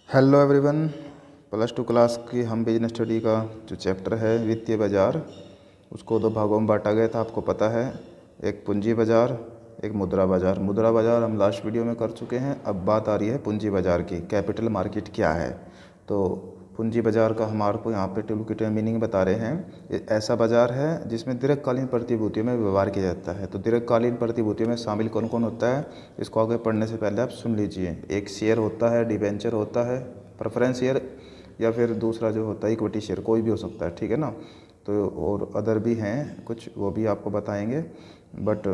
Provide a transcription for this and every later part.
Hello everyone. Plus two class की हम business study का जो चैप्टर है वित्तीय बाज़ार, उसको दो भागों में बांटा गया था, आपको पता है। एक पूंजी बाज़ार, एक मुद्रा बाज़ार। मुद्रा बाज़ार हम लास्ट वीडियो में कर चुके हैं। अब बात आ रही है पूंजी बाज़ार की। कैपिटल मार्केट क्या है? तो पूंजी बाज़ार का हमारे को यहाँ पे टूलकिट में मीनिंग बता रहे हैं। ये ऐसा बाज़ार है जिसमें दीर्घकालीन प्रतिभूतियों में व्यवहार किया जाता है। तो दीर्घकालीन प्रतिभूतियों में शामिल कौन कौन होता है, इसको आगे पढ़ने से पहले आप सुन लीजिए। एक शेयर होता है, डिबेंचर होता है, प्रेफरेंस शेयर, या फिर दूसरा जो होता है इक्विटी शेयर, कोई भी हो सकता है, ठीक है ना। तो और अदर भी हैं कुछ, वो भी आपको बताएंगे, बट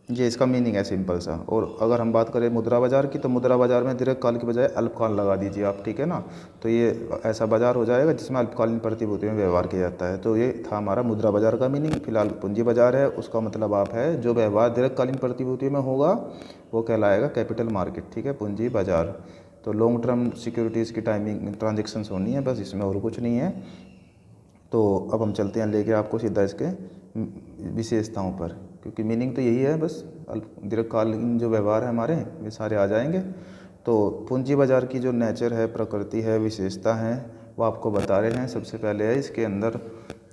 ये इसका मीनिंग है सिंपल सा। और अगर हम बात करें मुद्रा बाज़ार की, तो मुद्रा बाज़ार में दीर्घकाल की बजाय अल्पकाल लगा दीजिए आप, ठीक है ना। तो ये ऐसा बाज़ार हो जाएगा जिसमें अल्पकालीन प्रतिभूतियों में व्यवहार किया जाता है। तो ये था हमारा मुद्रा बाज़ार का मीनिंग। फिलहाल पूंजी बाज़ार है, उसका मतलब आप है जो व्यवहार दीर्घकालीन प्रतिभूतियों में होगा वो कहलाएगा कैपिटल मार्केट, ठीक है, पूंजी बाज़ार। तो लॉन्ग टर्म सिक्योरिटीज़ की टाइमिंग ट्रांजेक्शन्स होनी है, बस इसमें और कुछ नहीं है। तो अब हम चलते हैं लेके आपको सीधा इसके विशेषताओं पर, क्योंकि मीनिंग तो यही है, बस दीर्घकालीन जो व्यवहार है हमारे वे सारे आ जाएंगे। तो पूंजी बाज़ार की जो नेचर है, प्रकृति है, विशेषता है, वो आपको बता रहे हैं। सबसे पहले है इसके अंदर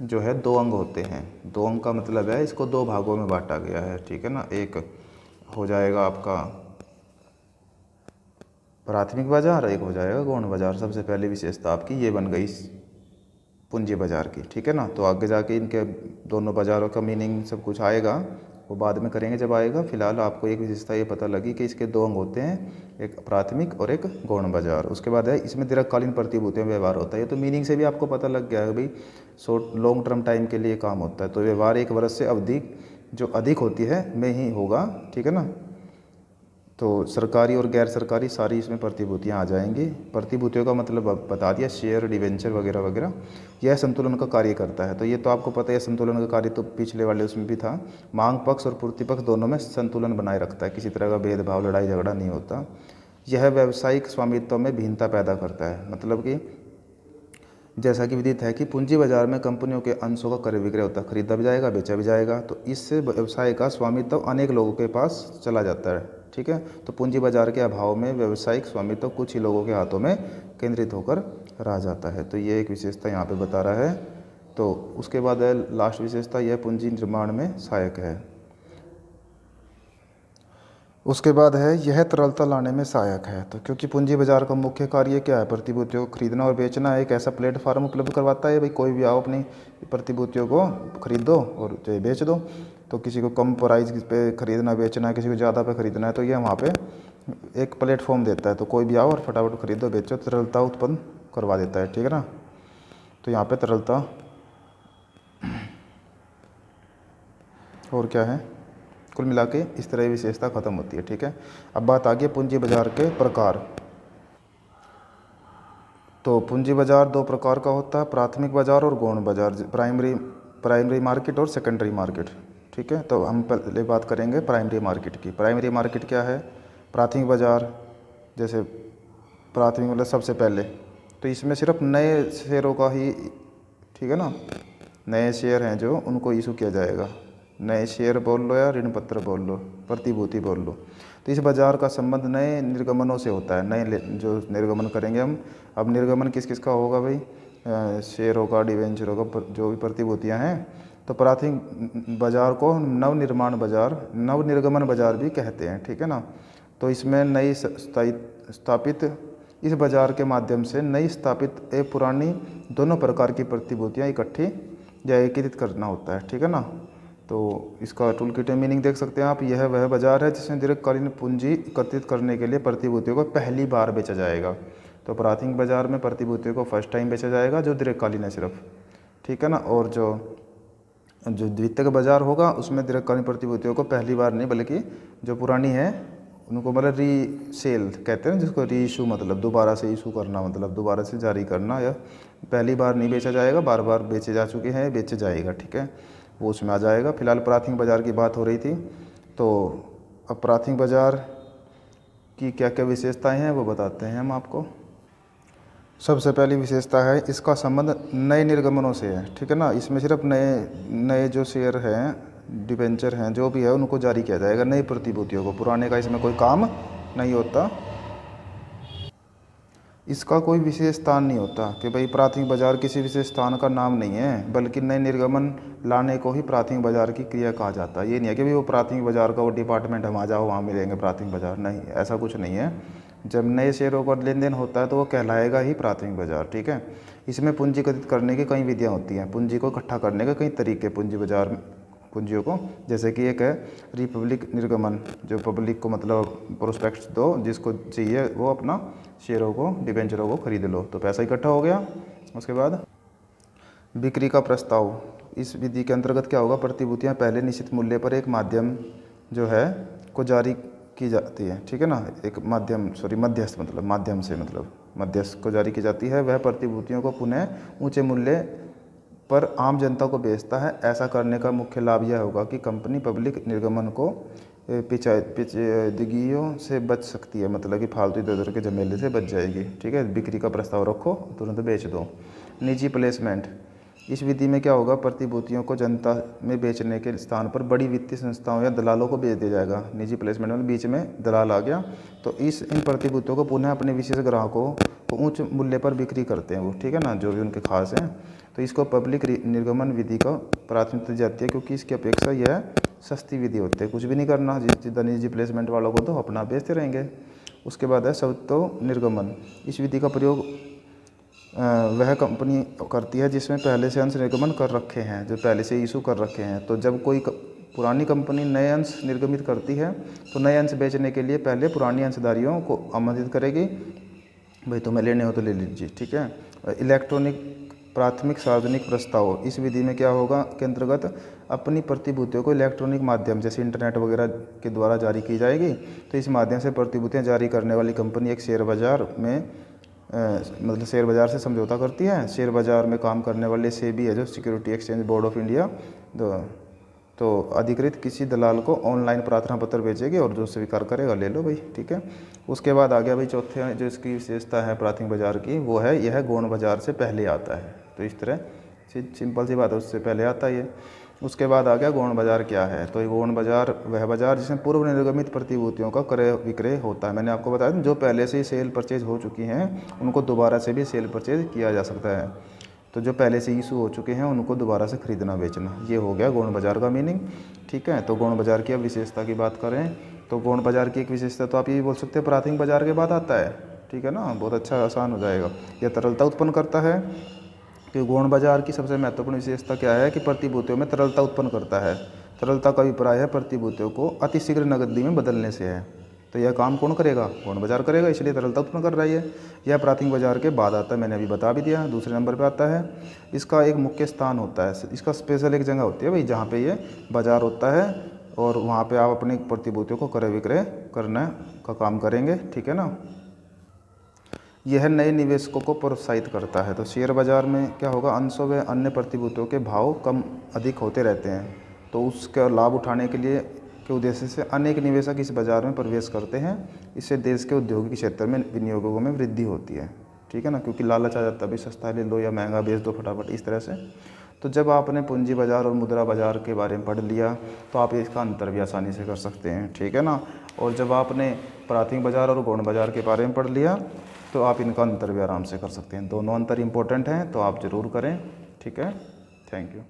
जो है दो अंग होते हैं। दो अंग का मतलब है इसको दो भागों में बांटा गया है, ठीक है ना। एक हो जाएगा आपका प्राथमिक बाज़ार, एक हो जाएगा गौण बाज़ार। सबसे पहली विशेषता आपकी ये बन गई पूंजी बाज़ार की, ठीक है ना। तो आगे जाके इनके दोनों बाज़ारों का मीनिंग सब कुछ आएगा, वो बाद में करेंगे जब आएगा। फिलहाल आपको एक विशेषता ये पता लगी कि इसके दो अंग होते हैं, एक प्राथमिक और एक गौण बाज़ार। उसके बाद है इसमें दीर्घकालीन प्रतिभूतियों में व्यवहार होता है। ये तो मीनिंग से भी आपको पता लग गया है भाई, शॉर्ट लॉन्ग टर्म टाइम के लिए काम होता है। तो व्यवहार एक वर्ष से अवधि जो अधिक होती है में ही होगा, ठीक है ना। तो सरकारी और गैर सरकारी सारी इसमें प्रतिभूतियाँ आ जाएंगी। प्रतिभूतियों का मतलब अब बता दिया, शेयर, डिवेंचर वगैरह वगैरह। यह संतुलन का कार्य करता है। तो ये तो आपको पता है, संतुलन का कार्य तो पिछले वाले उसमें भी था। मांग पक्ष और पूर्ति पक्ष दोनों में संतुलन बनाए रखता है, किसी तरह का भेदभाव, लड़ाई झगड़ा नहीं होता। यह व्यावसायिक स्वामित्व में भिन्नता पैदा करता है। मतलब कि जैसा कि विदित है कि पूंजी बाजार में कंपनियों के अंशों का क्रय विक्रय होता है, खरीदा भी जाएगा, बेचा भी जाएगा। तो इससे व्यवसाय का स्वामित्व अनेक लोगों के पास चला जाता है, ठीक है। तो पूंजी बाजार के अभाव में व्यवसायिक स्वामित्व कुछ ही लोगों के हाथों में केंद्रित होकर रह जाता है। तो ये एक विशेषता यहाँ पे बता रहा है। तो उसके बाद है लास्ट विशेषता, यह पूंजी निर्माण में सहायक है। उसके बाद है यह तरलता लाने में सहायक है। तो क्योंकि पूंजी बाजार का मुख्य कार्य क्या है, प्रतिभूतियों को खरीदना और बेचना। एक ऐसा प्लेटफार्म उपलब्ध करवाता है भाई, कोई भी आओ अपनी प्रतिभूतियों को खरीदो और जो बेच दो। तो किसी को कम प्राइस पे खरीदना बेचना है, किसी को ज़्यादा पे खरीदना है, तो ये वहाँ पे एक प्लेटफॉर्म देता है। तो कोई भी आओ और फटाफट खरीदो बेचो, तरलता उत्पन्न करवा देता है, ठीक है ना। तो यहाँ पे तरलता और क्या है, कुल मिला के इस तरह की विशेषता खत्म होती है, ठीक है। अब बात आ गई पूंजी बाजार के प्रकार। तो पूंजी बाजार दो प्रकार का होता है, प्राथमिक बाजार और गौण बाजार, प्राइमरी मार्केट और सेकेंडरी मार्केट, ठीक है। तो हम पहले बात करेंगे प्राइमरी मार्केट की। प्राइमरी मार्केट क्या है? प्राथमिक बाजार, जैसे प्राथमिक मतलब सबसे पहले, तो इसमें सिर्फ नए शेयरों का ही, ठीक है ना, नए शेयर हैं जो उनको इशू किया जाएगा। नए शेयर बोल लो या ऋण पत्र बोल लो, प्रतिभूति बोल लो। तो इस बाज़ार का संबंध नए निर्गमनों से होता है, नए जो निर्गमन करेंगे हम। अब निर्गमन किस किस का होगा भाई? शेयर होगा, डिवेंचर होगा, जो भी प्रतिभूतियाँ हैं। तो प्राथमिक बाज़ार को नवनिर्माण बाज़ार, नवनिर्गमन बाज़ार भी कहते हैं, ठीक है ना। तो इसमें नई स्थापित, इस बाज़ार के माध्यम से नई स्थापित एक पुरानी दोनों प्रकार की प्रतिभूतियाँ इकट्ठी या एकीकृत करना होता है, ठीक है ना। तो इसका टूल किट में मीनिंग देख सकते हैं आप। यह वह बाज़ार है जिसमें दीर्घकालीन पूंजी एकत्रित करने के लिए प्रतिभूतियों को पहली बार बेचा जाएगा। तो प्राथमिक बाज़ार में प्रतिभूतियों को फर्स्ट टाइम बेचा जाएगा, जो दीर्घकालीन है सिर्फ, ठीक है ना। और जो जो द्वितीयक बाज़ार होगा उसमें दीर्घकालीन प्रतिभूतियों को पहली बार नहीं, बल्कि जो पुरानी है उनको मतलब रीसेल कहते हैं, जिसको री इशू मतलब दोबारा से इशू करना, मतलब दोबारा से जारी करना। या पहली बार नहीं बेचा जाएगा, बार बार बेचे जा चुके हैं, बेचे जाएगा, ठीक है, वो उसमें आ जाएगा। फिलहाल प्राथमिक बाज़ार की बात हो रही थी। तो अब प्राथमिक बाज़ार की क्या क्या विशेषताएं हैं वो बताते हैं हम आपको। सबसे पहली विशेषता है इसका संबंध नए निर्गमनों से है, ठीक है ना। इसमें सिर्फ नए नए जो शेयर हैं, डिबेंचर हैं, जो भी है उनको जारी किया जाएगा, नई प्रतिभूतियों को, पुराने का इसमें कोई काम नहीं होता। इसका कोई विशेष स्थान नहीं होता कि भाई प्राथमिक बाजार किसी विशेष स्थान का नाम नहीं है, बल्कि नए निर्गमन लाने को ही प्राथमिक बाजार की क्रिया कहा जाता है। ये नहीं है कि भाई वो प्राथमिक बाजार का वो डिपार्टमेंट हम आ जाओ वहाँ मिलेंगे प्राथमिक बाजार, नहीं, ऐसा कुछ नहीं है। जब नए शेयरों का लेन देन होता है तो वो कहलाएगा ही प्राथमिक बाजार, ठीक है। इसमें पूंजीगत करने की कई विधियाँ होती हैं, पूंजी को इकट्ठा करने के कई तरीके पूंजी बाजार पूंजियों को, जैसे कि एक है रिपब्लिक निर्गमन, जो पब्लिक को मतलब प्रोस्पेक्ट्स दो, जिसको चाहिए वो अपना शेयरों को डिबेंचरों को खरीद लो, तो पैसा इकट्ठा हो गया। उसके बाद बिक्री का प्रस्ताव, इस विधि के अंतर्गत क्या होगा, प्रतिभूतियां पहले निश्चित मूल्य पर एक माध्यम जो है को जारी की जाती है, ठीक है ना, एक माध्यम मध्यस्थ मतलब माध्यम से मतलब मध्यस्थ को जारी की जाती है। वह प्रतिभूतियों को पुनः ऊंचे मूल्य पर आम जनता को बेचता है। ऐसा करने का मुख्य लाभ यह होगा कि कंपनी पब्लिक निर्गमन को पेचीदगियों से बच सकती है, मतलब कि फालतू इधर उधर के झमेले से बच जाएगी, ठीक है। बिक्री का प्रस्ताव रखो, तुरंत बेच दो। निजी प्लेसमेंट, इस विधि में क्या होगा, प्रतिभूतियों को जनता में बेचने के स्थान पर बड़ी वित्तीय संस्थाओं या दलालों को बेच दिया जाएगा। निजी प्लेसमेंट में बीच में दलाल आ गया, तो इन प्रतिभूतियों को पुनः अपने विशेष ग्राहकों को उच्च मूल्य पर बिक्री करते हैं वो, ठीक है ना, जो भी उनके खास हैं। तो इसको पब्लिक निर्गमन विधि का प्राथमिकता दी जाती है, क्योंकि इसकी अपेक्षा यह सस्ती विधि होती है, कुछ भी नहीं करना, जितना निजी प्लेसमेंट वालों को तो अपना बेचते रहेंगे। उसके बाद है स्वतो निर्गमन, इस विधि का प्रयोग वह कंपनी करती है जिसमें पहले से अंश निर्गमन कर रखे हैं, जो पहले से इशू कर रखे हैं। तो जब कोई पुरानी कंपनी नए अंश निर्गमित करती है तो नए अंश बेचने के लिए पहले पुरानी अंशधारियों को आमंत्रित करेगी, भाई तुम्हें लेने हो तो ले लीजिए, ठीक है। इलेक्ट्रॉनिक प्राथमिक सार्वजनिक प्रस्ताव, इस विधि में क्या होगा के अंतर्गत अपनी प्रतिभूतियों को इलेक्ट्रॉनिक माध्यम जैसे इंटरनेट वगैरह के द्वारा जारी की जाएगी। तो इस माध्यम से प्रतिभूतियाँ जारी करने वाली कंपनी एक शेयर बाजार में मतलब शेयर बाज़ार से समझौता करती है। शेयर बाज़ार में काम करने वाले सेबी है, जो security exchange board of India, तो अधिकृत किसी दलाल को ऑनलाइन प्रार्थना पत्र भेजेगी और जो स्वीकार करेगा ले लो भाई, ठीक है। उसके बाद आ गया भाई चौथे, जो इसकी विशेषता है प्राथमिक बाजार की, वो है यह गौण बाजार से पहले आता है। तो इस तरह सिंपल सी बात है, उससे पहले आता है ये। उसके बाद आ गया गौण बाजार क्या है, तो ये गौण बाजार वह बाजार जिसमें पूर्व निर्गमित प्रतिभूतियों का क्रय विक्रय होता है। मैंने आपको बताया जो पहले से ही सेल परचेज हो चुकी हैं उनको दोबारा से भी सेल परचेज किया जा सकता है। तो जो पहले से इशू हो चुके हैं उनको दोबारा से खरीदना बेचना, ये हो गया गौण बाजार का मीनिंग, ठीक है। तो गौण बाजार की अब विशेषता की बात करें तो गौण बाजार की एक विशेषता तो आप ये बोल सकते हैं प्राथमिक बाजार के बाद आता है, ठीक है ना, बहुत अच्छा आसान हो जाएगा। यह तरलता उत्पन्न करता है कि गौण बाजार की सबसे महत्वपूर्ण विशेषता क्या है कि प्रतिभूतियों में तरलता उत्पन्न करता है। तरलता का अभिप्राय है प्रतिभूतियों को अतिशीघ्र नकदी में बदलने से है। तो यह काम कौन करेगा, गौण बाजार करेगा, इसलिए तरलता उत्पन्न कर रही है। यह प्राथमिक बाजार के बाद आता है, मैंने अभी बता भी दिया, दूसरे नंबर पर आता है। इसका एक मुख्य स्थान होता है, इसका स्पेशल एक जगह होती है भाई जहाँ पे ये बाजार होता है और वहाँ पे आप अपनी प्रतिभूतियों को क्रय विक्रय करने का काम करेंगे, ठीक है ना। यह नए निवेशकों को प्रोत्साहित करता है। तो शेयर बाजार में क्या होगा, अंशों व अन्य प्रतिभूतियों के भाव कम अधिक होते रहते हैं, तो उसका लाभ उठाने के उद्देश्य से अनेक निवेशक इस बाज़ार में प्रवेश करते हैं। इससे देश के औद्योगिक क्षेत्र में विनियोगों में वृद्धि होती है, ठीक है ना, क्योंकि लालच आ जाता है भाई सस्ता ले लो या महंगा बेच दो फटाफट, इस तरह से। तो जब आपने पूंजी बाजार और मुद्रा बाजार के बारे में पढ़ लिया तो आप इसका अंतर भी आसानी से कर सकते हैं, ठीक है ना। और जब आपने प्राथमिक बाजार और गौण बाजार के बारे में पढ़ लिया तो आप इनका अंतर भी आराम से कर सकते हैं। दोनों अंतर इंपॉर्टेंट हैं, तो आप ज़रूर करें, ठीक है। Thank you.